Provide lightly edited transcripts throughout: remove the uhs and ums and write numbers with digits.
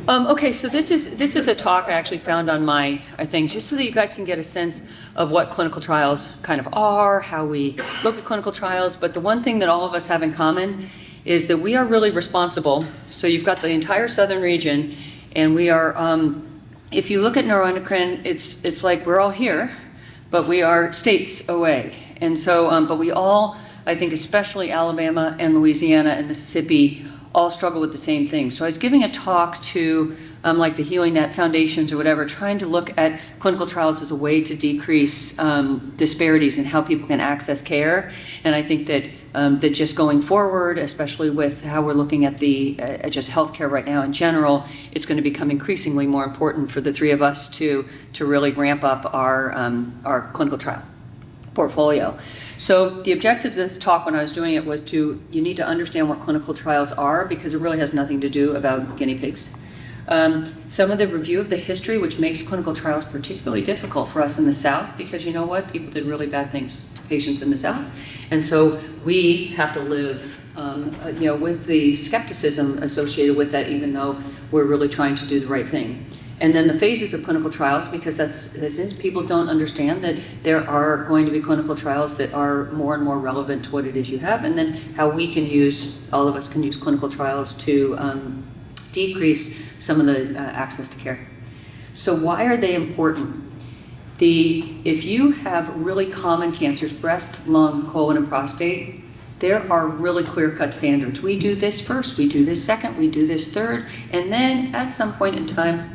Okay, so this is a talk I actually found on my thing, just so that you guys can get a sense of what clinical trials kind of are, how we look at clinical trials. But the one thing that all of us have in common is that we are really responsible. So you've got the entire southern region, and we are, if you look at neuroendocrine, it's like we're all here, but we are states away. And so, but we all, I think especially Alabama and Louisiana and Mississippi, all struggle with the same thing. So I was giving a talk to like the Healing Net Foundations or whatever, trying to look at clinical trials as a way to decrease disparities in how people can access care. And I think that that just going forward, especially with how we're looking at the just healthcare right now in general, it's going to become increasingly more important for the three of us to really ramp up our clinical trial portfolio. So the objective of the talk when I was doing it was you need to understand what clinical trials are, because it really has nothing to do about guinea pigs. Some of the review of the history, which makes clinical trials particularly difficult for us in the South, because you know what? People did really bad things to patients in the South. And so we have to live with the skepticism associated with that, even though we're really trying to do the right thing. And then the phases of clinical trials, because this is people don't understand that there are going to be clinical trials that are more and more relevant to what it is you have, and then how we can all of us can use clinical trials to decrease some of the access to care. So why are they important? If you have really common cancers, breast, lung, colon, and prostate, there are really clear-cut standards. We do this first, we do this second, we do this third, and then at some point in time,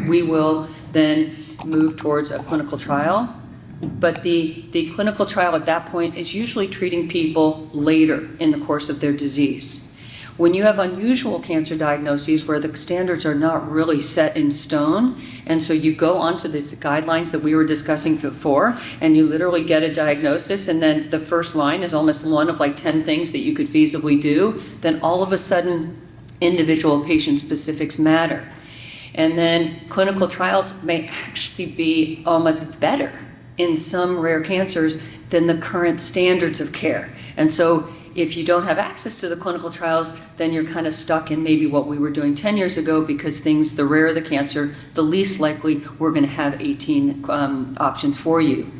we will then move towards a clinical trial. But the clinical trial at that point is usually treating people later in the course of their disease. When you have unusual cancer diagnoses where the standards are not really set in stone, and so you go onto these guidelines that we were discussing before, and you literally get a diagnosis, and then the first line is almost one of like 10 things that you could feasibly do, then all of a sudden individual patient specifics matter. And then clinical trials may actually be almost better in some rare cancers than the current standards of care. And so if you don't have access to the clinical trials, then you're kind of stuck in maybe what we were doing 10 years ago, because the rarer the cancer, the least likely we're going to have 18 options for you.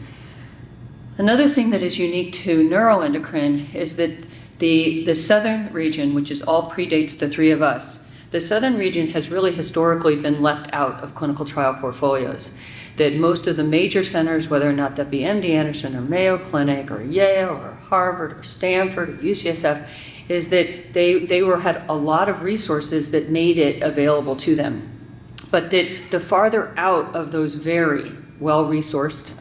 Another thing that is unique to neuroendocrine is that the southern region, which all predates the three of us, the southern region has really historically been left out of clinical trial portfolios. That most of the major centers, whether or not that be MD Anderson or Mayo Clinic or Yale or Harvard or Stanford or UCSF, is that they had a lot of resources that made it available to them. But that the farther out of those very well-resourced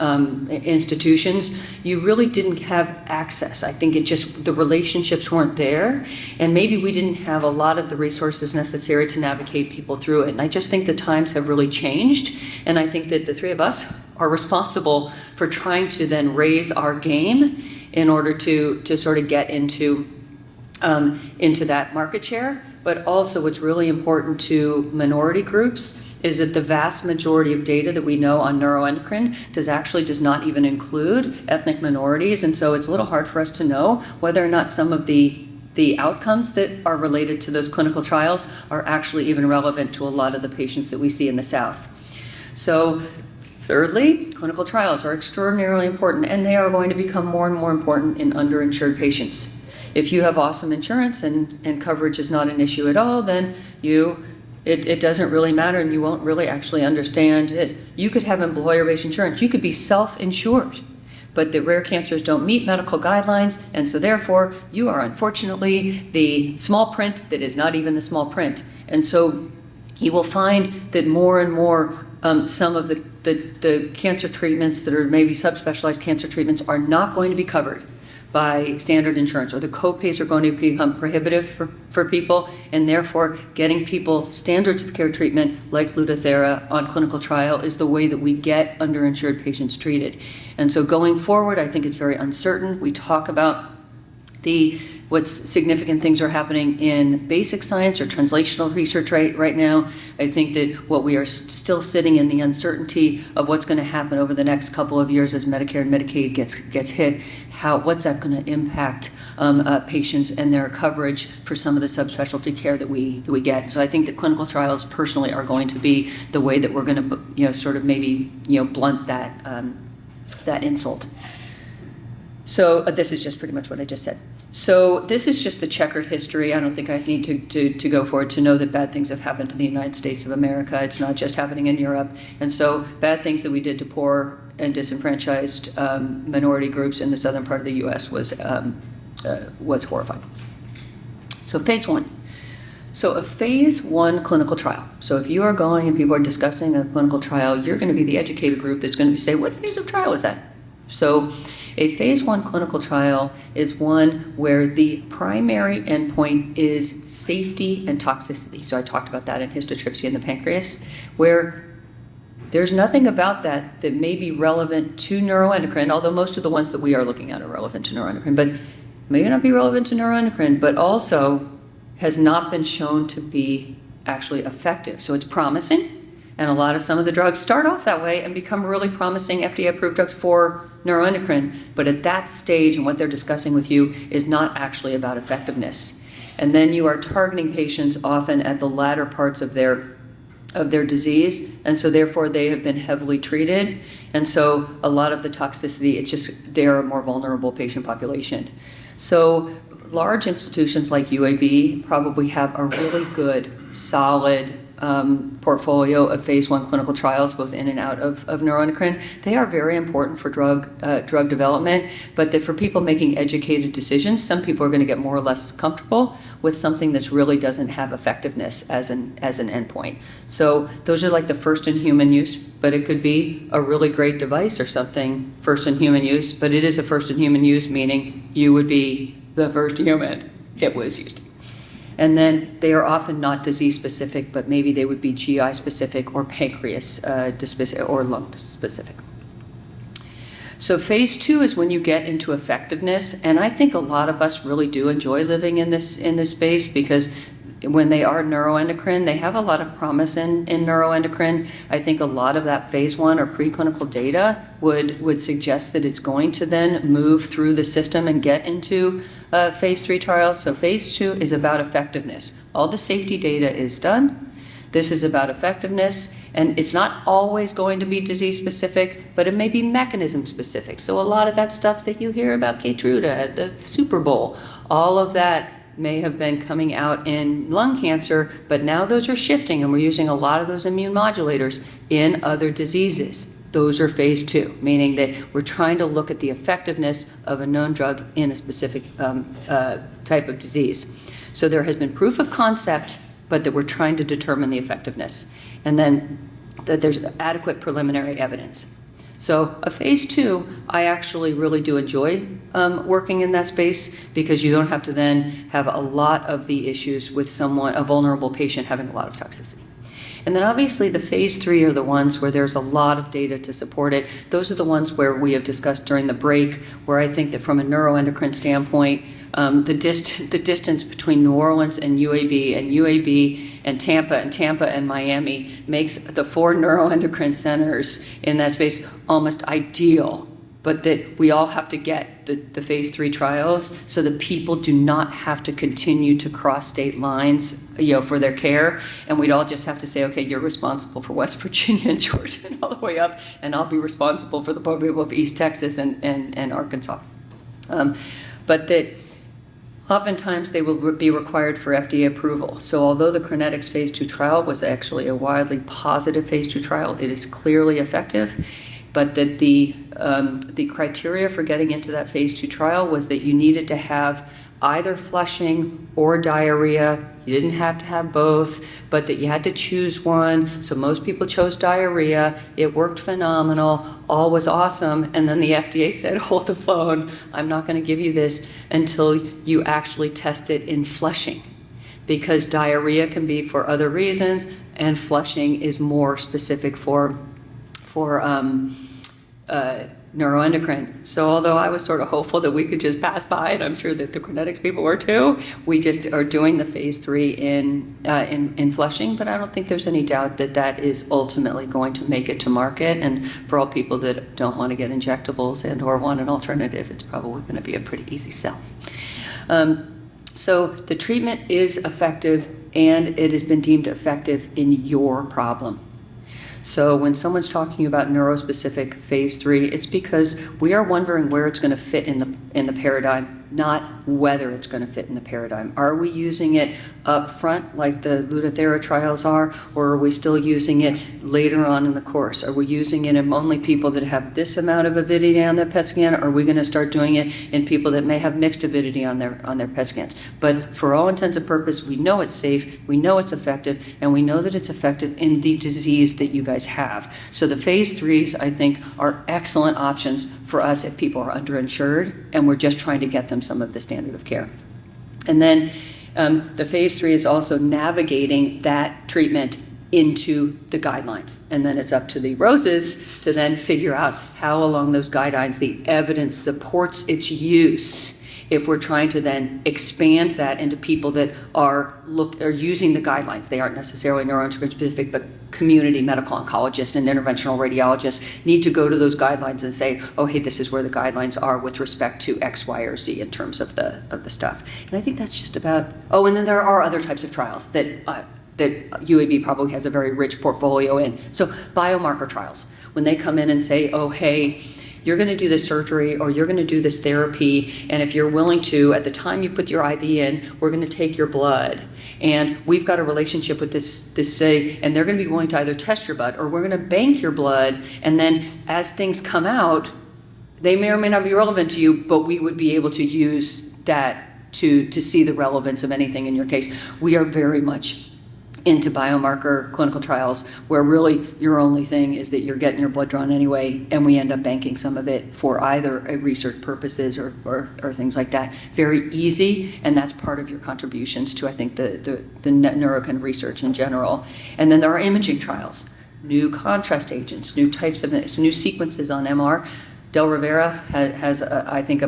institutions, you really didn't have access. I think the relationships weren't there, and maybe we didn't have a lot of the resources necessary to navigate people through it. And I just think the times have really changed, and I think that the three of us are responsible for trying to then raise our game in order to sort of get into that market share. But also what's really important to minority groups is that the vast majority of data that we know on neuroendocrine does not even include ethnic minorities, and so it's a little hard for us to know whether or not some of the outcomes that are related to those clinical trials are actually even relevant to a lot of the patients that we see in the South. So thirdly, clinical trials are extraordinarily important, and they are going to become more and more important in underinsured patients. If you have awesome insurance and coverage is not an issue at all, then it doesn't really matter, and you won't really actually understand it. You could have employer-based insurance. You could be self-insured, but the rare cancers don't meet medical guidelines, and so therefore you are unfortunately the small print that is not even the small print. And so you will find that more and more some of the cancer treatments that are maybe subspecialized cancer treatments are not going to be covered by standard insurance, or the co-pays are going to become prohibitive for people, and therefore getting people standards of care treatment like Lutathera on clinical trial is the way that we get underinsured patients treated. And so going forward, I think it's very uncertain. We talk about the What's significant things are happening in basic science or translational research right now. I think that what we are still sitting in the uncertainty of what's going to happen over the next couple of years as Medicare and Medicaid gets hit. What's that going to impact patients and their coverage for some of the subspecialty care that we get. So I think that clinical trials personally are going to be the way that we're going to, sort of maybe, blunt that insult. So this is just pretty much what I just said. So this is just the checkered history. I don't think I need to go forward to know that bad things have happened to the United States of America. It's not just happening in Europe. And so bad things that we did to poor and disenfranchised minority groups in the southern part of the U.S. was horrifying. So phase 1. So a phase 1 clinical trial. So if you are going and people are discussing a clinical trial, you're going to be the educated group that's going to say, what phase of trial is that? So a phase 1 clinical trial is one where the primary endpoint is safety and toxicity. So I talked about that in histotripsy in the pancreas, where there's nothing about that may be relevant to neuroendocrine, although most of the ones that we are looking at are relevant to neuroendocrine, but may not be relevant to neuroendocrine, but also has not been shown to be actually effective. So it's promising, and some of the drugs start off that way and become really promising FDA-approved drugs for neuroendocrine, but at that stage and what they're discussing with you is not actually about effectiveness. And then you are targeting patients often at the latter parts of their disease, and so therefore they have been heavily treated, and so a lot of the toxicity, it's just they're a more vulnerable patient population. So large institutions like UAB probably have a really good, solid portfolio of phase 1 clinical trials, both in and out of neuroendocrine. They are very important for drug development, but that for people making educated decisions, some people are going to get more or less comfortable with something that really doesn't have effectiveness as an endpoint. So those are like the first in human use, but it could be a really great device or something first in human use, but it is a first in human use, meaning you would be the first human it was used. And then they are often not disease specific, but maybe they would be GI specific or pancreas specific or lung specific. So phase 2 is when you get into effectiveness, and I think a lot of us really do enjoy living in this space, because when they are neuroendocrine, they have a lot of promise in neuroendocrine. I think a lot of that phase 1 or preclinical data would suggest that it's going to then move through the system and get into phase 3 trials. So phase 2 is about effectiveness. All the safety data is done. This is about effectiveness, and it's not always going to be disease specific, but it may be mechanism specific. So a lot of that stuff that you hear about Keytruda at the Super Bowl, all of that may have been coming out in lung cancer, but now those are shifting, and we're using a lot of those immune modulators in other diseases. Those are phase 2, meaning that we're trying to look at the effectiveness of a known drug in a specific type of disease. So there has been proof of concept, but that we're trying to determine the effectiveness, and then that there's adequate preliminary evidence. So a phase 2, I actually really do enjoy working in that space, because you don't have to then have a lot of the issues with a vulnerable patient having a lot of toxicity. And then obviously the phase 3 are the ones where there's a lot of data to support it. Those are the ones where we have discussed during the break, where I think that from a neuroendocrine standpoint, the distance between New Orleans and UAB and Tampa and Miami makes the 4 neuroendocrine centers in that space almost ideal, but that we all have to get the phase 3 trials so that people do not have to continue to cross state lines, for their care, and we'd all just have to say, okay, you're responsible for West Virginia and Georgia and all the way up, and I'll be responsible for the people of East Texas and Arkansas. But that oftentimes they will be required for FDA approval. So although the Crinetics phase 2 trial was actually a wildly positive phase 2 trial, it is clearly effective, but that the criteria for getting into that phase 2 trial was that you needed to have either flushing or diarrhea. You didn't have to have both, but that you had to choose one. So most people chose diarrhea. It worked phenomenal. All was awesome. And then the FDA said, hold the phone. I'm not going to give you this until you actually test it in flushing, because diarrhea can be for other reasons, and flushing is more specific for neuroendocrine. So although I was sort of hopeful that we could just pass by, and I'm sure that the Crinetics people were too, we just are doing the phase 3 in Flushing, but I don't think there's any doubt that that is ultimately going to make it to market. And for all people that don't want to get injectables and or want an alternative, it's probably going to be a pretty easy sell. So the treatment is effective, and it has been deemed effective in your problem. So when someone's talking about neurospecific phase 3, it's because we are wondering where it's going to fit in the paradigm, not whether it's going to fit in the paradigm. Are we using it up front like the Lutathera trials are, or are we still using it later on in the course? Are we using it in only people that have this amount of avidity on their PET scan, or are we going to start doing it in people that may have mixed avidity on their PET scans? But for all intents and purposes, we know it's safe, we know it's effective, and we know that it's effective in the disease that you guys have. So the phase 3s, I think, are excellent options for us if people are underinsured and we're just trying to get them some of the standard of care. And then the phase 3 is also navigating that treatment into the guidelines. And then it's up to the Roses to then figure out how along those guidelines the evidence supports its use, if we're trying to then expand that into people that are using the guidelines. They aren't necessarily neuroendocrine specific, but community medical oncologists and interventional radiologists need to go to those guidelines and say, oh, hey, this is where the guidelines are with respect to X, Y, or Z in terms of the stuff. And I think that's just about, oh, and then there are other types of trials that UAB probably has a very rich portfolio in. So biomarker trials, when they come in and say, oh, hey, you're going to do this surgery or you're going to do this therapy, and if you're willing to, at the time you put your IV in, we're going to take your blood, and we've got a relationship with this say, and they're going to be willing to either test your blood or we're going to bank your blood, and then as things come out, they may or may not be relevant to you, but we would be able to use that to see the relevance of anything in your case. We are very much into biomarker clinical trials where really your only thing is that you're getting your blood drawn anyway, and we end up banking some of it for either research purposes or things like that. Very easy, and that's part of your contributions to, I think, the neuroendocrine research in general. And then there are imaging trials, new contrast agents, new types of new sequences on MR. Del Rivera has I think,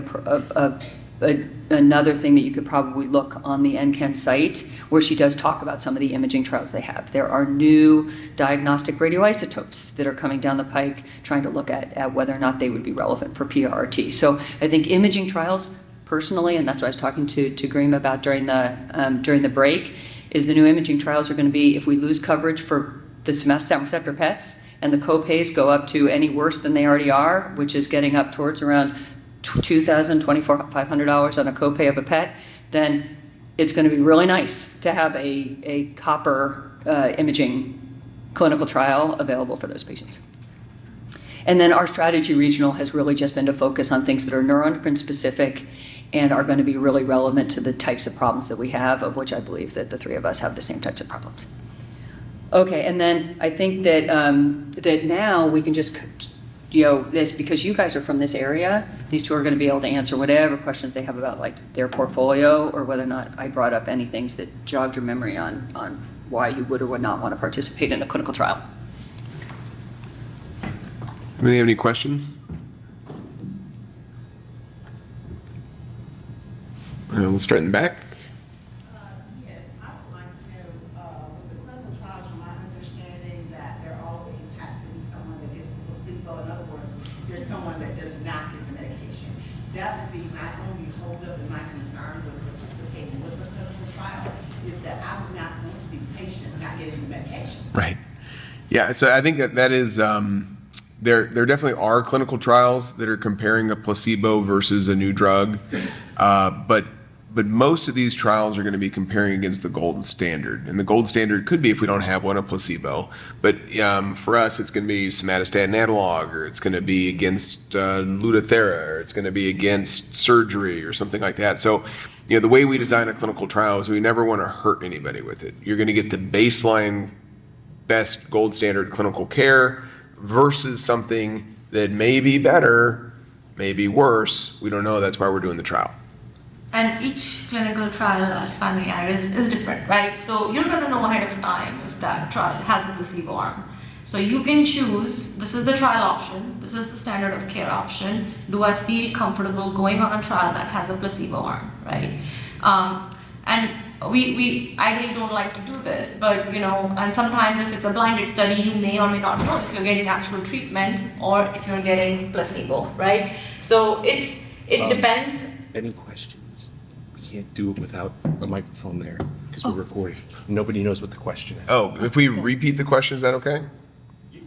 another thing that you could probably look on the NCAN site where she does talk about some of the imaging trials they have. There are new diagnostic radioisotopes that are coming down the pike trying to look at whether or not they would be relevant for PRRT. So I think imaging trials, personally, and that's what I was talking to Graham about during the break, is the new imaging trials are going to be, if we lose coverage for the somatostatin receptor PETs and the co-pays go up to any worse than they already are, which is getting up towards around $2,000, $2,500 on a copay of a PET, then it's going to be really nice to have a copper imaging clinical trial available for those patients. And then our strategy regional has really just been to focus on things that are neuroendocrine specific and are going to be really relevant to the types of problems that we have, of which I believe that the three of us have the same types of problems. Okay, and then I think that that now we can just, this, because you guys are from this area, these two are going to be able to answer whatever questions they have about like their portfolio or whether or not I brought up any things that jogged your memory on why you would or would not want to participate in a clinical trial. Anybody have any questions? We'll start in the back. Yes, I would like to know, with the clinical trials, from my understanding, that there always has to be someone that gets the placebo. In other words, there's someone that does not get the medication. That would be my only holdup and my concern with participating with the clinical trial, is that I would not want to be the patient not getting the medication. Right. Yeah, so I think that is, there definitely are clinical trials that are comparing a placebo versus a new drug, but most of these trials are going to be comparing against the gold standard. And the gold standard could be, if we don't have one, a placebo. But for us, it's going to be somatostatin analog, or it's going to be against Lutathera, or it's going to be against surgery or something like that. So, the way we design a clinical trial is we never want to hurt anybody with it. You're going to get the baseline best gold standard clinical care versus something that may be better, may be worse. We don't know. That's why we're doing the trial. And each clinical trial at Birmingham is different, right? So you're going to know ahead of time if that trial has a placebo arm. So you can choose, this is the trial option, this is the standard of care option. Do I feel comfortable going on a trial that has a placebo arm, right? And we ideally don't like to do this, but and sometimes if it's a blinded study, you may or may not know if you're getting actual treatment or if you're getting placebo, right? So it depends. Any questions? We can't do it without a microphone there because we're recording. Nobody knows what the question is. Oh, if we repeat the question, is that okay?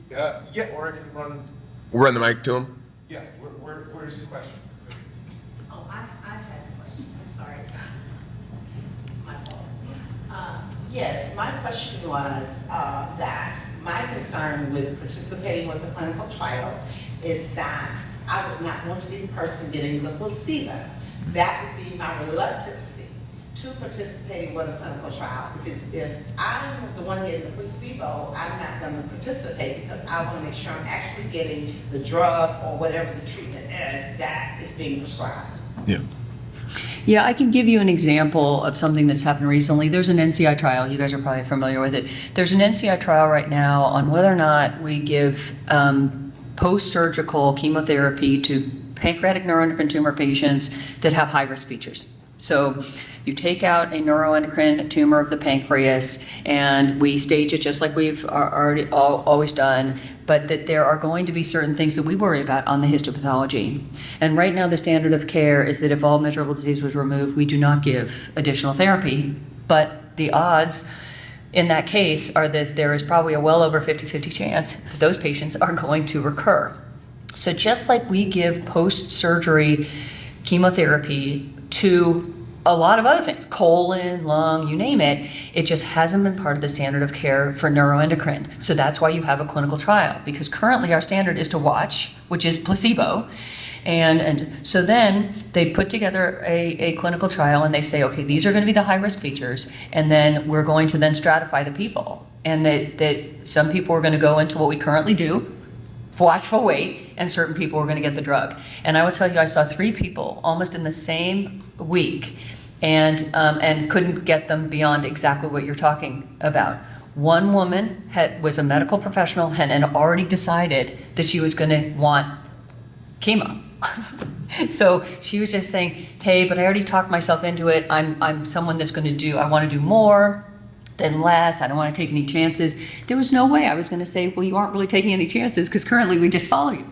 Yeah, or I can run. We'll run the mic to him. Yeah, where's the question? Oh, I had a question, I'm sorry. My fault. Yes, my question was that my concern with participating with the clinical trial is that I would not want to be the person getting the placebo. That would be my reluctancy to participating with a clinical trial, because if I'm the one getting the placebo, I'm not going to participate because I want to make sure I'm actually getting the drug or whatever the treatment is that is being prescribed. Yeah. Yeah, I can give you an example of something that's happened recently. There's an NCI trial. You guys are probably familiar with it. There's an NCI trial right now on whether or not we give post-surgical chemotherapy to pancreatic neuroendocrine tumor patients that have high-risk features. So you take out a neuroendocrine tumor of the pancreas and we stage it just like we've always done, but that there are going to be certain things that we worry about on the histopathology. And right now the standard of care is that if all measurable disease was removed, we do not give additional therapy. But the odds in that case are that there is probably a well over 50-50 chance that those patients are going to recur. So just like we give post-surgery chemotherapy to a lot of other things, colon, lung, you name it, it just hasn't been part of the standard of care for neuroendocrine. So that's why you have a clinical trial, because currently our standard is to watch, which is placebo. And so then they put together a clinical trial and they say, okay, these are going to be the high risk features, and then we're going to then stratify the people. And that some people are going to go into what we currently do, watchful wait, and certain people are going to get the drug. And I will tell you, I saw 3 people almost in the same week and couldn't get them beyond exactly what you're talking about. One woman was a medical professional and had already decided that she was going to want chemo. So she was just saying, hey, but I already talked myself into it. I'm someone that's going to do, I want to do more than less. I don't want to take any chances. There was no way I was going to say, well, you aren't really taking any chances because currently we just follow you.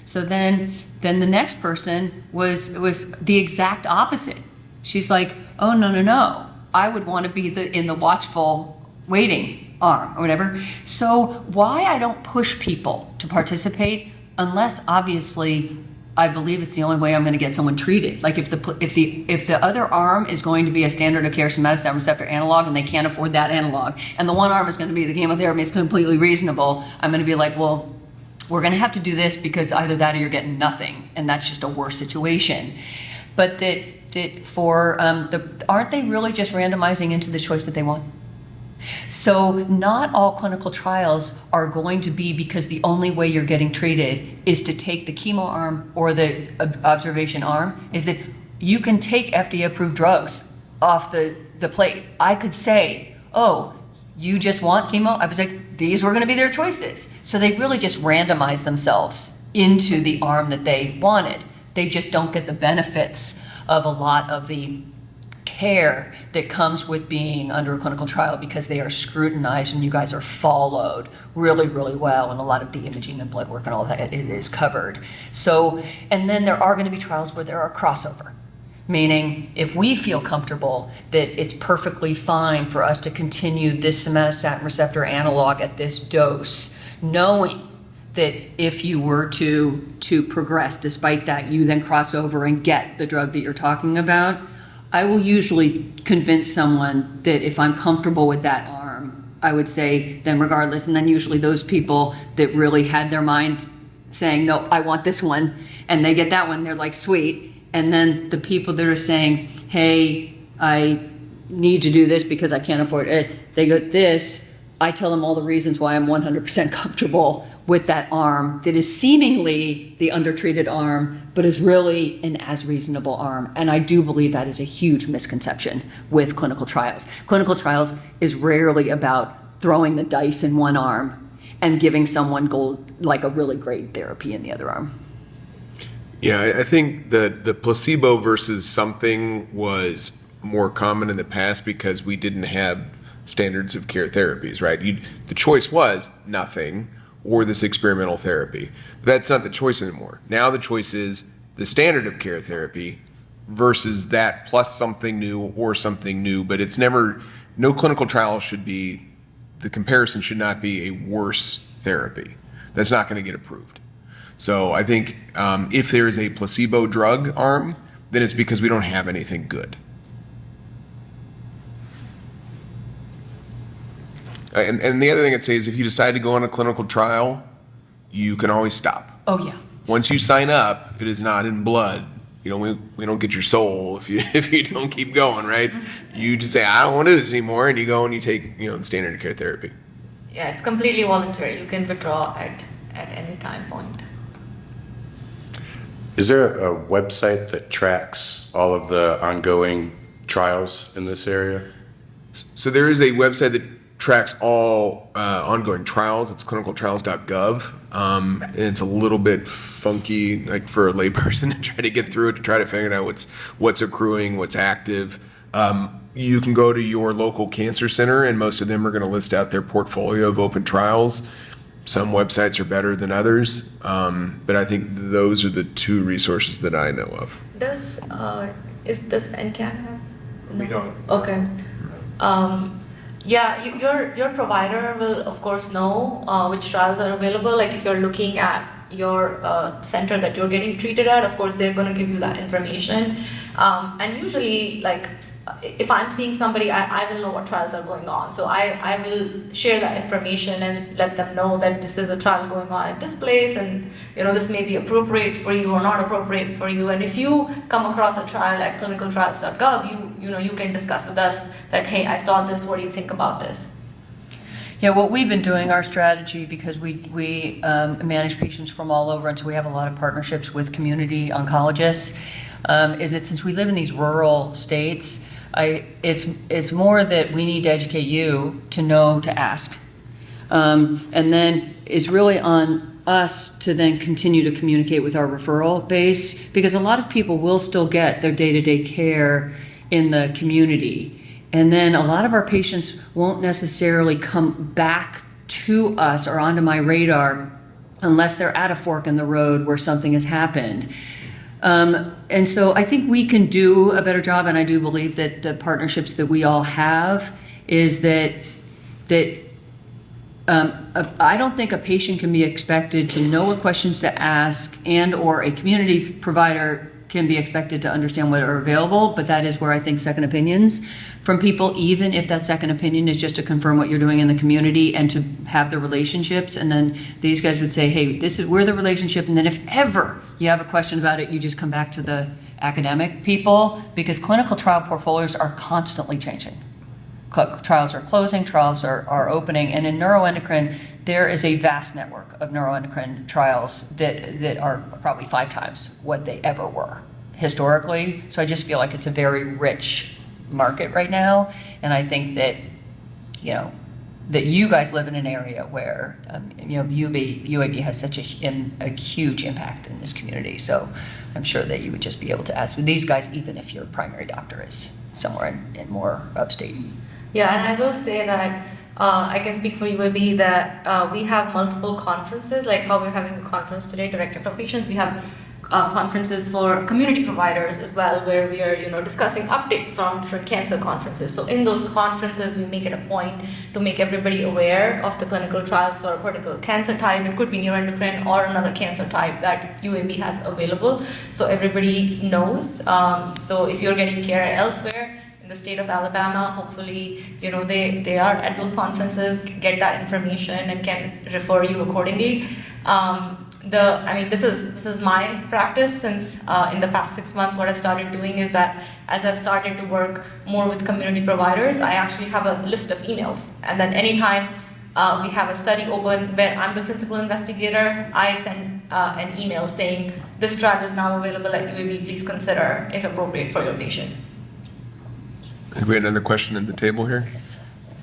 So then the next person was the exact opposite. She's like, oh, no. I would want to be in the watchful waiting arm or whatever. So why I don't push people to participate unless obviously I believe it's the only way I'm going to get someone treated. Like if the other arm is going to be a standard of care somatostatin receptor analog and they can't afford that analog, and the one arm is going to be the chemotherapy, it's completely reasonable, I'm going to be like, well, we're going to have to do this because either that or you're getting nothing, and that's just a worse situation. But aren't they really just randomizing into the choice that they want? So not all clinical trials are going to be because the only way you're getting treated is to take the chemo arm or the observation arm, is that you can take FDA approved drugs off the plate. I could say, oh, you just want chemo? I was like, these were going to be their choices. So they really just randomize themselves into the arm that they wanted. They just don't get the benefits of a lot of the care that comes with being under a clinical trial because they are scrutinized and you guys are followed really, really well, and a lot of the imaging and blood work and all that it is covered. So, and then there are going to be trials where there are crossover, meaning if we feel comfortable that it's perfectly fine for us to continue this somatostatin receptor analog at this dose, knowing that if you were to progress despite that, you then cross over and get the drug that you're talking about, I will usually convince someone that if I'm comfortable with that arm, I would say then regardless. And then usually those people that really had their mind saying, no, I want this one, and they get that one, they're like, sweet. And then the people that are saying, hey, I need to do this because I can't afford it, they go, this, I tell them all the reasons why I'm 100% comfortable with that arm that is seemingly the undertreated arm, but is really an as reasonable arm. And I do believe that is a huge misconception with clinical trials. Clinical trials is rarely about throwing the dice in one arm and giving someone like a really great therapy in the other arm. Yeah, I think the placebo versus something was more common in the past because we didn't have standards of care therapies, right? The choice was nothing or this experimental therapy. But that's not the choice anymore. Now the choice is the standard of care therapy versus that plus something new or something new. But it's never, no clinical trial should be, the comparison should not be a worse therapy. That's not going to get approved. So I think if there is a placebo drug arm, then it's because we don't have anything good. And the other thing I'd say is if you decide to go on a clinical trial, you can always stop. Oh, yeah. Once you sign up, it is not in blood. You know, we don't get your soul if you don't keep going, right? You just say, I don't want to do this anymore, and you go and you take, the standard of care therapy. Yeah, it's completely voluntary. You can withdraw at any time point. Is there a website that tracks all of the ongoing trials in this area? So there is a website that tracks all ongoing trials. It's clinicaltrials.gov. And it's a little bit funky, like for a layperson to try to get through it, to try to figure out what's accruing, what's active. You can go to your local cancer center, and most of them are going to list out their portfolio of open trials. Some websites are better than others, but I think those are the two resources that I know of. Does NCAN have? No? We don't. Okay. Yeah, your provider will of course know which trials are available. Like if you're looking at your center that you're getting treated at, of course they're going to give you that information. And usually, like if I'm seeing somebody, I will know what trials are going on. So I will share that information and let them know that this is a trial going on at this place, and this may be appropriate for you or not appropriate for you. And if you come across a trial at clinicaltrials.gov, you can discuss with us that, hey, I saw this, what do you think about this? Yeah, what we've been doing, our strategy, because we manage patients from all over, and so we have a lot of partnerships with community oncologists, is that since we live in these rural states, it's more that we need to educate you to know to ask. And then it's really on us to then continue to communicate with our referral base, because a lot of people will still get their day-to-day care in the community. And then a lot of our patients won't necessarily come back to us or onto my radar unless they're at a fork in the road where something has happened. And so I think we can do a better job, and I do believe that the partnerships that we all have is that I don't think a patient can be expected to know what questions to ask, and or a community provider can be expected to understand what are available, but that is where I think second opinions from people, even if that second opinion is just to confirm what you're doing in the community and to have the relationships. And then these guys would say, hey, we're the relationship. And then if ever you have a question about it, you just come back to the academic people, because clinical trial portfolios are constantly changing. Trials are closing, trials are opening. And in neuroendocrine, there is a vast network of neuroendocrine trials that are probably 5 times what they ever were historically. So I just feel like it's a very rich market right now. And I think that, that you guys live in an area where, UAB has such a huge impact in this community. So I'm sure that you would just be able to ask with these guys, even if your primary doctor is somewhere in more upstate. Yeah, and I will say that I can speak for UAB that we have multiple conferences, like how we're having a conference today, Director for Patients. We have conferences for community providers as well, where we are discussing updates from different cancer conferences. So in those conferences, we make it a point to make everybody aware of the clinical trials for a particular cancer type. It could be neuroendocrine or another cancer type that UAB has available, so everybody knows. So if you're getting care elsewhere in the state of Alabama, hopefully they are at those conferences, get that information, and can refer you accordingly. This is my practice since in the past 6 months. What I've started doing is that as I've started to work more with community providers, I actually have a list of emails, and then anytime we have a study open where I'm the principal investigator, I send an email saying this trial is now available at UAB, please consider if appropriate for your patient. Have we had another question at the table here?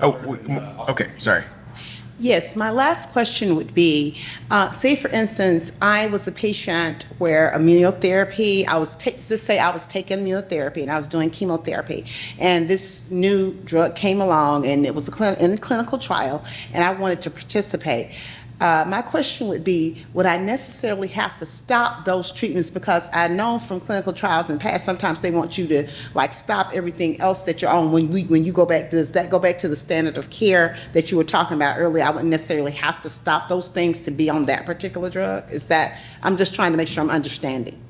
Oh, okay, sorry. Yes, my last question would be, say for instance, I was a patient where immunotherapy, just say I was taking immunotherapy and I was doing chemotherapy, and this new drug came along and it was in a clinical trial and I wanted to participate. My question would be, would I necessarily have to stop those treatments? Because I know from clinical trials in the past, sometimes they want you to like stop everything else that you're on. When you go back, does that go back to the standard of care that you were talking about earlier? I wouldn't necessarily have to stop those things to be on that particular drug. I'm just trying to make sure I'm understanding.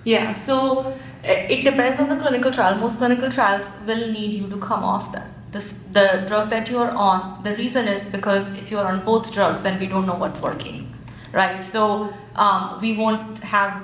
Yeah, so it depends on the clinical trial. Most clinical trials will need you to come off the drug that you are on. The reason is because if you're on both drugs, then we don't know what's working, right? So we won't have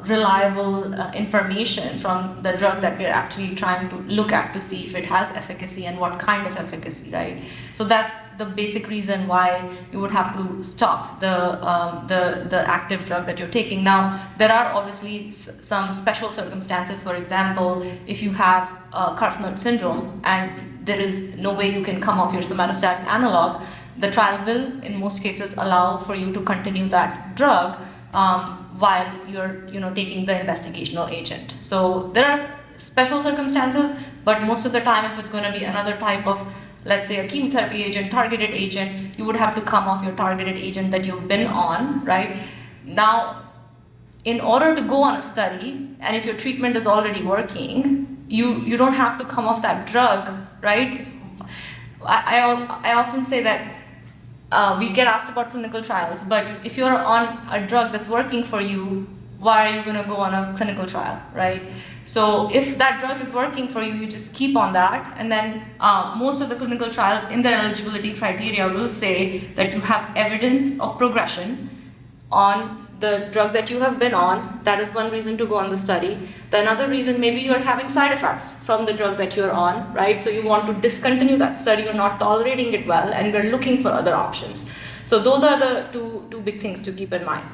reliable information from the drug that we're actually trying to look at to see if it has efficacy and what kind of efficacy, right? So that's the basic reason why you would have to stop the active drug that you're taking. Now, there are obviously some special circumstances. For example, if you have carcinoid syndrome and there is no way you can come off your somatostatin analog, the trial will, in most cases, allow for you to continue that drug while you're, taking the investigational agent. So there are special circumstances, but most of the time, if it's going to be another type of, let's say, a chemotherapy agent, targeted agent, you would have to come off your targeted agent that you've been on, right? Now, in order to go on a study, and if your treatment is already working, you don't have to come off that drug, right? I often say that we get asked about clinical trials, but if you're on a drug that's working for you, why are you going to go on a clinical trial, right? So if that drug is working for you, you just keep on that, and then most of the clinical trials in their eligibility criteria will say that you have evidence of progression on the drug that you have been on. That is one reason to go on the study. The another reason, maybe you're having side effects from the drug that you're on, right? So you want to discontinue that study, you're not tolerating it well, and we're looking for other options. So those are the two big things to keep in mind.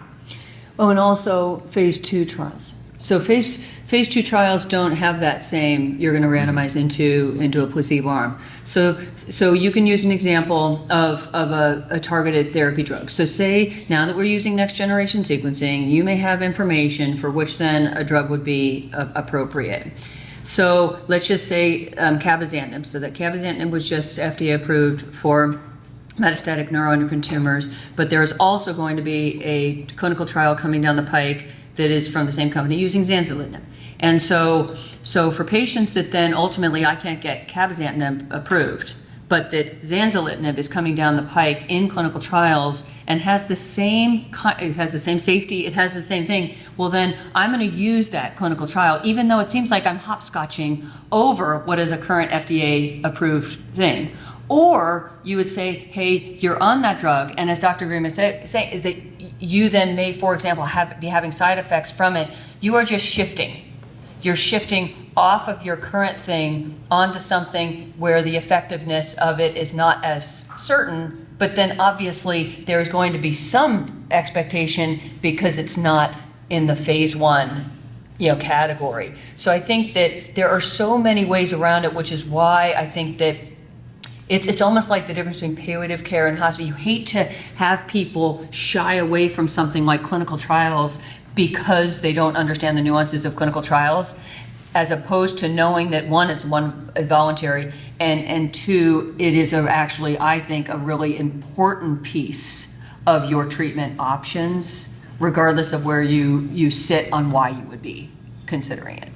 Oh, and also phase 2 trials. So phase 2 trials don't have that same, you're going to randomize into a placebo arm. So you can use an example of a targeted therapy drug. So say now that we're using next generation sequencing, you may have information for which then a drug would be appropriate. So let's just say cabozantinib. So that cabozantinib was just FDA approved for metastatic neuroendocrine tumors, but there's also going to be a clinical trial coming down the pike that is from the same company using zanzalintinib. And so for patients that then ultimately I can't get cabozantinib approved, but that zanzalintinib is coming down the pike in clinical trials and has the same, it has the same safety, it has the same thing, well then I'm going to use that clinical trial, even though it seems like I'm hopscotching over what is a current FDA approved thing. Or you would say, hey, you're on that drug, and as Dr. Green is saying, is that you then may, for example, be having side effects from it. You are just shifting. You're shifting off of your current thing onto something where the effectiveness of it is not as certain, but then obviously there's going to be some expectation because it's not in the phase 1 category. So I think that there are so many ways around it, which is why I think that it's almost like the difference between palliative care and hospice. You hate to have people shy away from something like clinical trials because they don't understand the nuances of clinical trials, as opposed to knowing that one, it's voluntary, and two, it is actually, I think, a really important piece of your treatment options, regardless of where you sit on why you would be considering it.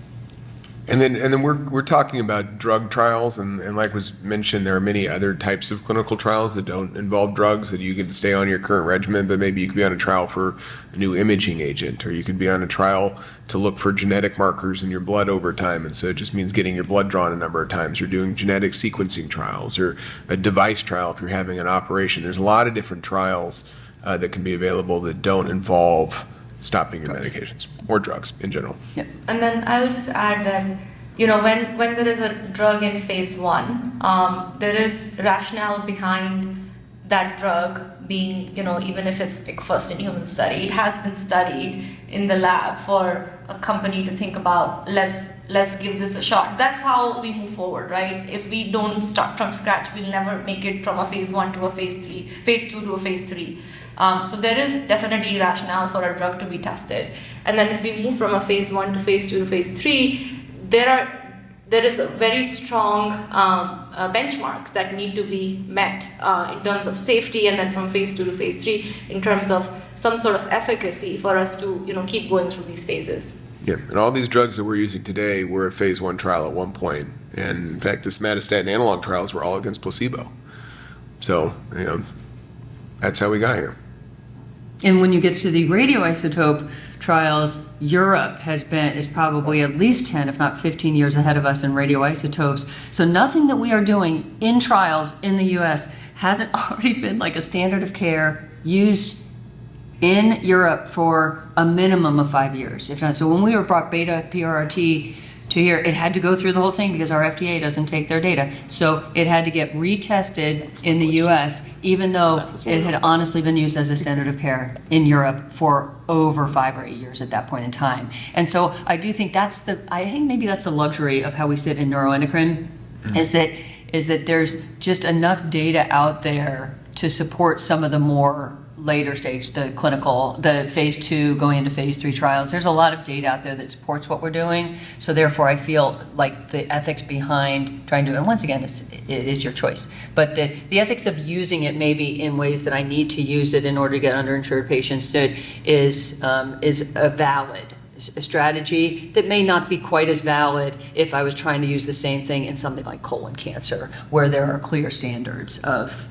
And then we're talking about drug trials, and like was mentioned, there are many other types of clinical trials that don't involve drugs, that you can stay on your current regimen, but maybe you could be on a trial for a new imaging agent, or you could be on a trial to look for genetic markers in your blood over time, and so it just means getting your blood drawn a number of times. You're doing genetic sequencing trials, or a device trial if you're having an operation. There's a lot of different trials that can be available that don't involve stopping your medications or drugs in general. Yep. And then I will just add that, when there is a drug in phase 1, there is rationale behind that drug being, even if it's like first in human study, it has been studied in the lab for a company to think about, let's give this a shot. That's how we move forward, right? If we don't start from scratch, we'll never make it from a phase 1 to a phase 3, phase 2 to a phase 3. So there is definitely rationale for a drug to be tested. And then if we move from a phase 1 to phase 2 to phase 3, there is a very strong benchmarks that need to be met in terms of safety, and then from phase 2 to phase 3 in terms of some sort of efficacy for us to keep going through these phases. Yeah, and all these drugs that we're using today were a phase 1 trial at one point. And in fact, the somatostatin analog trials were all against placebo. So, that's how we got here. And when you get to the radioisotope trials, Europe is probably at least 10, if not 15 years ahead of us in radioisotopes. So nothing that we are doing in trials in the US hasn't already been like a standard of care used in Europe for a minimum of 5 years, if not. So when we were brought beta PRRT to here, it had to go through the whole thing because our FDA doesn't take their data. So it had to get retested in the US, even though it had honestly been used as a standard of care in Europe for over 5 or 8 years at that point in time. And so I do think maybe that's the luxury of how we sit in neuroendocrine, is that there's just enough data out there to support some of the more later stage, the phase 2 going into phase 3 trials. There's a lot of data out there that supports what we're doing. So therefore, I feel like the ethics behind trying to, and once again, it is your choice, but the ethics of using it maybe in ways that I need to use it in order to get underinsured patients is a valid strategy that may not be quite as valid if I was trying to use the same thing in something like colon cancer, where there are clear standards of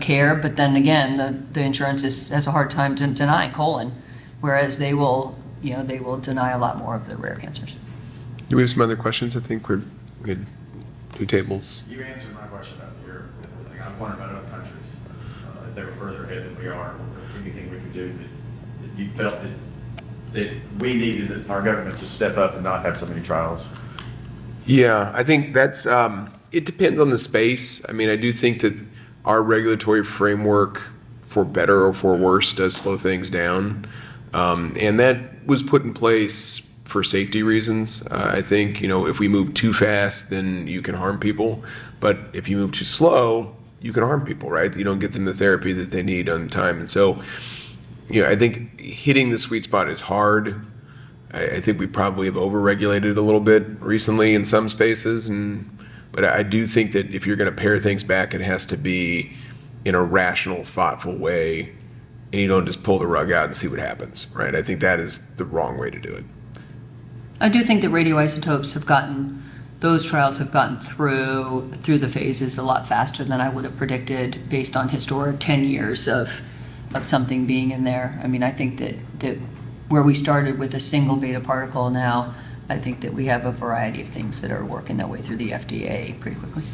care. But then again, the insurance has a hard time denying colon, whereas they will deny a lot more of the rare cancers. Do we have some other questions? I think we had 2 tables. You answered my question about Europe. I'm wondering about other countries. If they were further ahead than we are, anything we could do that you felt that we needed our government to step up and not have so many trials? Yeah, I think that's, it depends on the space. I mean, I do think that our regulatory framework, for better or for worse, does slow things down. And that was put in place for safety reasons. I think, if we move too fast, then you can harm people. But if you move too slow, you can harm people, right? You don't get them the therapy that they need on time. And so, I think hitting the sweet spot is hard. I think we probably have overregulated a little bit recently in some spaces, but I do think that if you're going to pare things back, it has to be in a rational, thoughtful way, and you don't just pull the rug out and see what happens, right? I think that is the wrong way to do it. I do think that radioisotopes those trials have gotten through the phases a lot faster than I would have predicted based on historic 10 years of something being in there. I mean, I think that where we started with a single beta particle now, I think that we have a variety of things that are working their way through the FDA pretty quickly.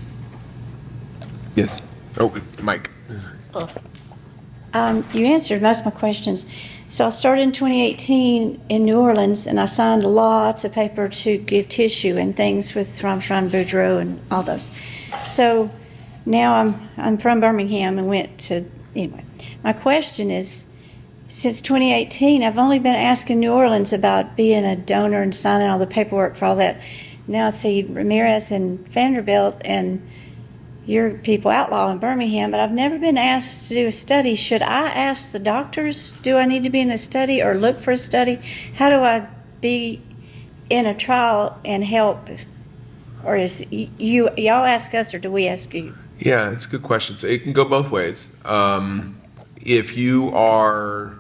Yes. Oh, Mike. You answered most of my questions. So I started in 2018 in New Orleans, and I signed lots of paper to give tissue and things with Ramstein, Boudreaux, and all those. So now I'm from Birmingham and went to, anyway. My question is, since 2018, I've only been asking New Orleans about being a donor and signing all the paperwork for all that. Now I see Ramirez and Vanderbilt and your people Outlaw in Birmingham, but I've never been asked to do a study. Should I ask the doctors, do I need to be in a study or look for a study? How do I be in a trial and help? Or is y'all ask us or do we ask you? Yeah, it's a good question. So it can go both ways. If you are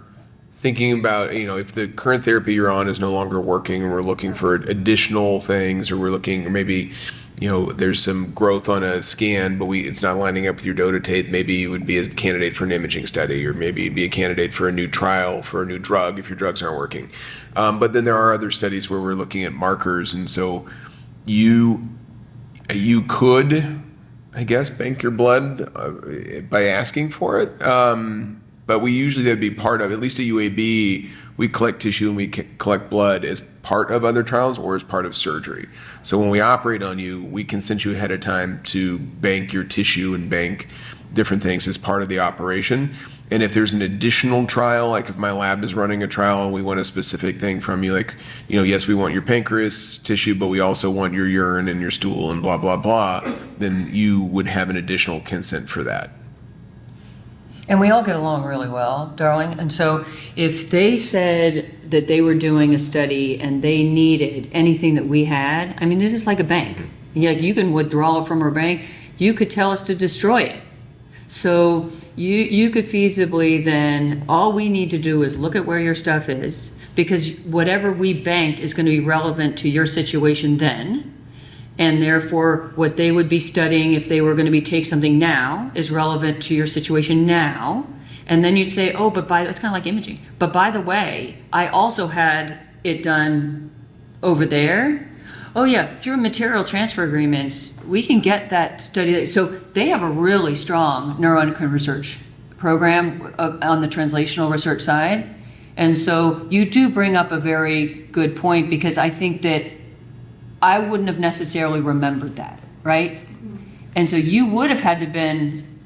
thinking about, if the current therapy you're on is no longer working and we're looking for additional things, or or maybe, there's some growth on a scan, but it's not lining up with your dotatate, maybe you would be a candidate for an imaging study, or maybe you'd be a candidate for a new trial for a new drug if your drugs aren't working. But then there are other studies where we're looking at markers, and so you could, I guess, bank your blood by asking for it. But that'd be part of, at least at UAB, we collect tissue and we collect blood as part of other trials or as part of surgery. So when we operate on you, we consent you ahead of time to bank your tissue and bank different things as part of the operation. And if there's an additional trial, like if my lab is running a trial and we want a specific thing from you, like, yes, we want your pancreas tissue, but we also want your urine and your stool and blah, blah, blah, then you would have an additional consent for that. And we all get along really well, darling. And so if they said that they were doing a study and they needed anything that we had, I mean, it is like a bank. You can withdraw it from our bank. You could tell us to destroy it. So you could feasibly then, all we need to do is look at where your stuff is, because whatever we banked is going to be relevant to your situation then. And therefore, what they would be studying if they were going to be take something now is relevant to your situation now. And then you'd say, oh, but it's kind of like imaging. But by the way, I also had it done over there. Oh yeah, through material transfer agreements, we can get that study. So they have a really strong neuroendocrine research program on the translational research side. And so you do bring up a very good point, because I think that I wouldn't have necessarily remembered that, right? And so you would have had to been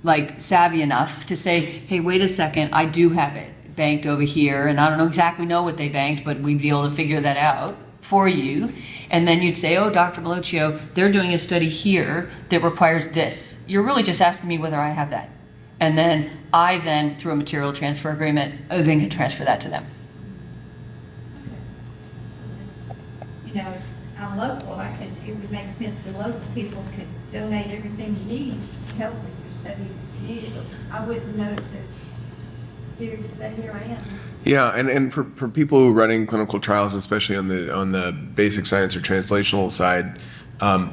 like savvy enough to say, hey, wait a second, I do have it banked over here, and I don't exactly know what they banked, but we'd be able to figure that out for you. And then you'd say, oh, Dr. Malocchio, they're doing a study here that requires this. You're really just asking me whether I have that. And then I then, through a material transfer agreement, then can transfer that to them. I'm local, it would make sense that local people could donate everything you need to help with your studies if you need it. I wouldn't know to figure to say, here I am. Yeah, and for people who are running clinical trials, especially on the basic science or translational side,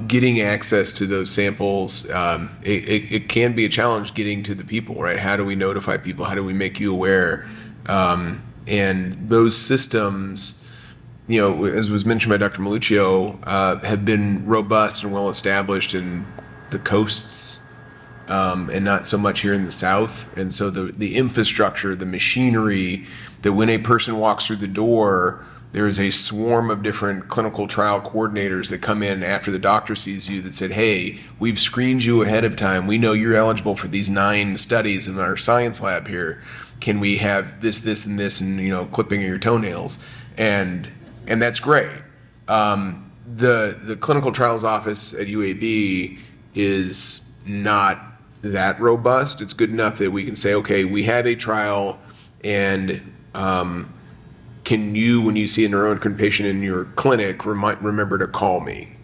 getting access to those samples, it can be a challenge getting to the people, right? How do we notify people? How do we make you aware? And those systems, as was mentioned by Dr. Malocchio, have been robust and well established in the coasts, and not so much here in the South. And so the infrastructure, the machinery, that when a person walks through the door, there is a swarm of different clinical trial coordinators that come in after the doctor sees you that said, hey, we've screened you ahead of time. We know you're eligible for these 9 studies in our science lab here. Can we have this, and this, and, clipping of your toenails? And that's great. The clinical trials office at UAB is not that robust. It's good enough that we can say, okay, we have a trial, and can you, when you see a neuroendocrine patient in your clinic, remember to call me?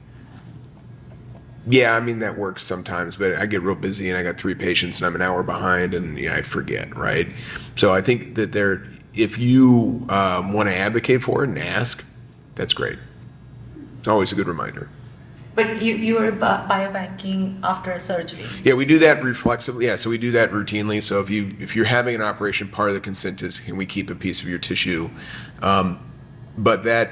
Yeah, I mean, that works sometimes, but I get real busy and I got 3 patients and I'm an hour behind, and I forget, right? So I think that if you want to advocate for it and ask, that's great. It's always a good reminder. But you were biobanking after a surgery. Yeah, we do that reflexively. Yeah, so we do that routinely. So if you're having an operation, part of the consent is, can we keep a piece of your tissue? But that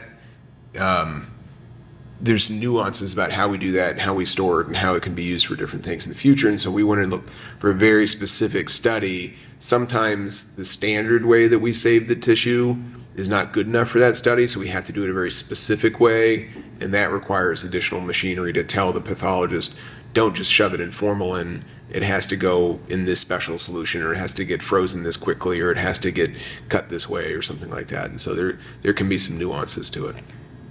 there's nuances about how we do that and how we store it and how it can be used for different things in the future. And so we want to look for a very specific study. Sometimes the standard way that we save the tissue is not good enough for that study, so we have to do it a very specific way, and that requires additional machinery to tell the pathologist, don't just shove it in formalin, it has to go in this special solution, or it has to get frozen this quickly, or it has to get cut this way, or something like that. And so there can be some nuances to it.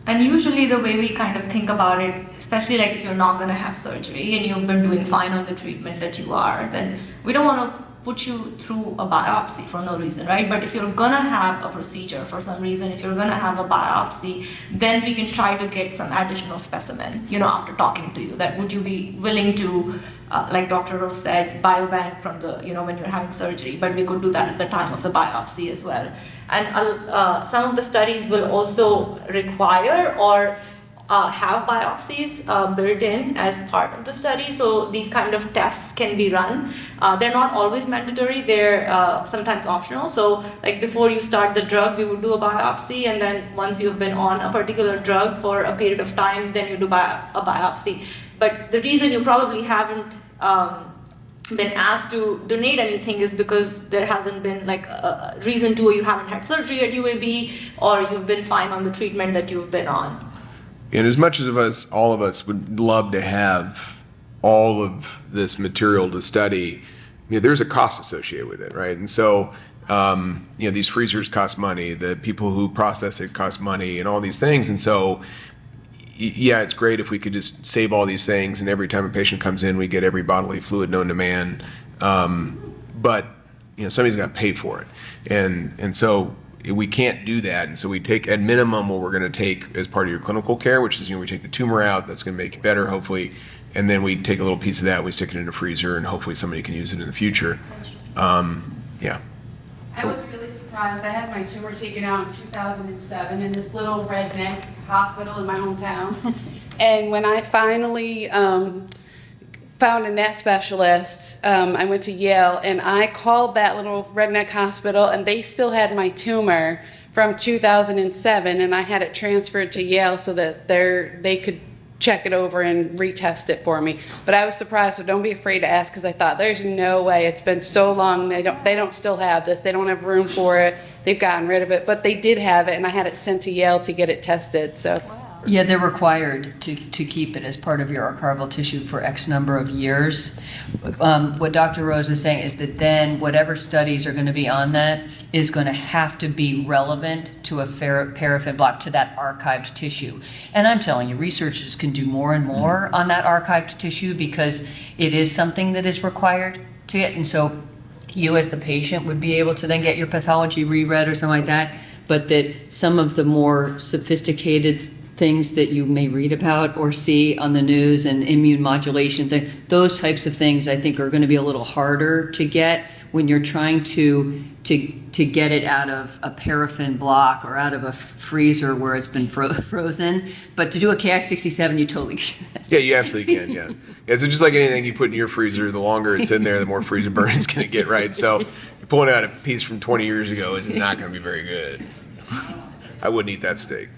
And usually the way we kind of think about it, especially like if you're not going to have surgery and you've been doing fine on the treatment that you are, then we don't want to put you through a biopsy for no reason, right? But if you're gonna have a procedure for some reason, if you're gonna have a biopsy, then we can try to get some additional specimen, after talking to you. That would you be willing to, like Dr. Rose said, biobank from the, when you're having surgery, but we could do that at the time of the biopsy as well. And some of the studies will also require or have biopsies built in as part of the study, so these kind of tests can be run. They're not always mandatory, they're sometimes optional. So like before you start the drug, we would do a biopsy, and then once you've been on a particular drug for a period of time, then you do a biopsy. But the reason you probably haven't been asked to donate anything is because there hasn't been like a reason to, or you haven't had surgery at UAB, or you've been fine on the treatment that you've been on. And as much as all of us would love to have all of this material to study, there's a cost associated with it, right? And so, these freezers cost money, the people who process it cost money, and all these things. And so, yeah, it's great if we could just save all these things, and every time a patient comes in, we get every bodily fluid known to man. But somebody's got to pay for it, and so we can't do that. And so we take, at minimum, what we're going to take as part of your clinical care, which is we take the tumor out. That's going to make it better, hopefully, and then we take a little piece of that, we stick it in a freezer, and hopefully somebody can use it in the future. Yeah. I was really surprised. I had my tumor taken out in 2007 in this little redneck hospital in my hometown. And when I finally found a net specialist, I went to Yale, and I called that little redneck hospital, and they still had my tumor from 2007, and I had it transferred to Yale so that they could check it over and retest it for me. But I was surprised, so don't be afraid to ask, because I thought there's no way. It's been so long. They don't still have this. They don't have room for it. They've gotten rid of it, but they did have it, and I had it sent to Yale to get it tested. So. Yeah, they're required to keep it as part of your archival tissue for X number of years. What Dr. Rose was saying is that then whatever studies are going to be on that is going to have to be relevant to a paraffin block, to that archived tissue. And I'm telling you, researchers can do more and more on that archived tissue because it is something that is required to get. And so you as the patient would be able to then get your pathology reread or something like that, but that some of the more sophisticated things that you may read about or see on the news and immune modulation, those types of things I think are going to be a little harder to get when you're trying to get it out of a paraffin block or out of a freezer where it's been frozen. But to do a KI67, you totally can. Yeah, you absolutely can, yeah. Yeah, so just like anything you put in your freezer, the longer it's in there, the more freezer burn it's going to get, right? So you're pulling out a piece from 20 years ago is not going to be very good. I wouldn't eat that steak.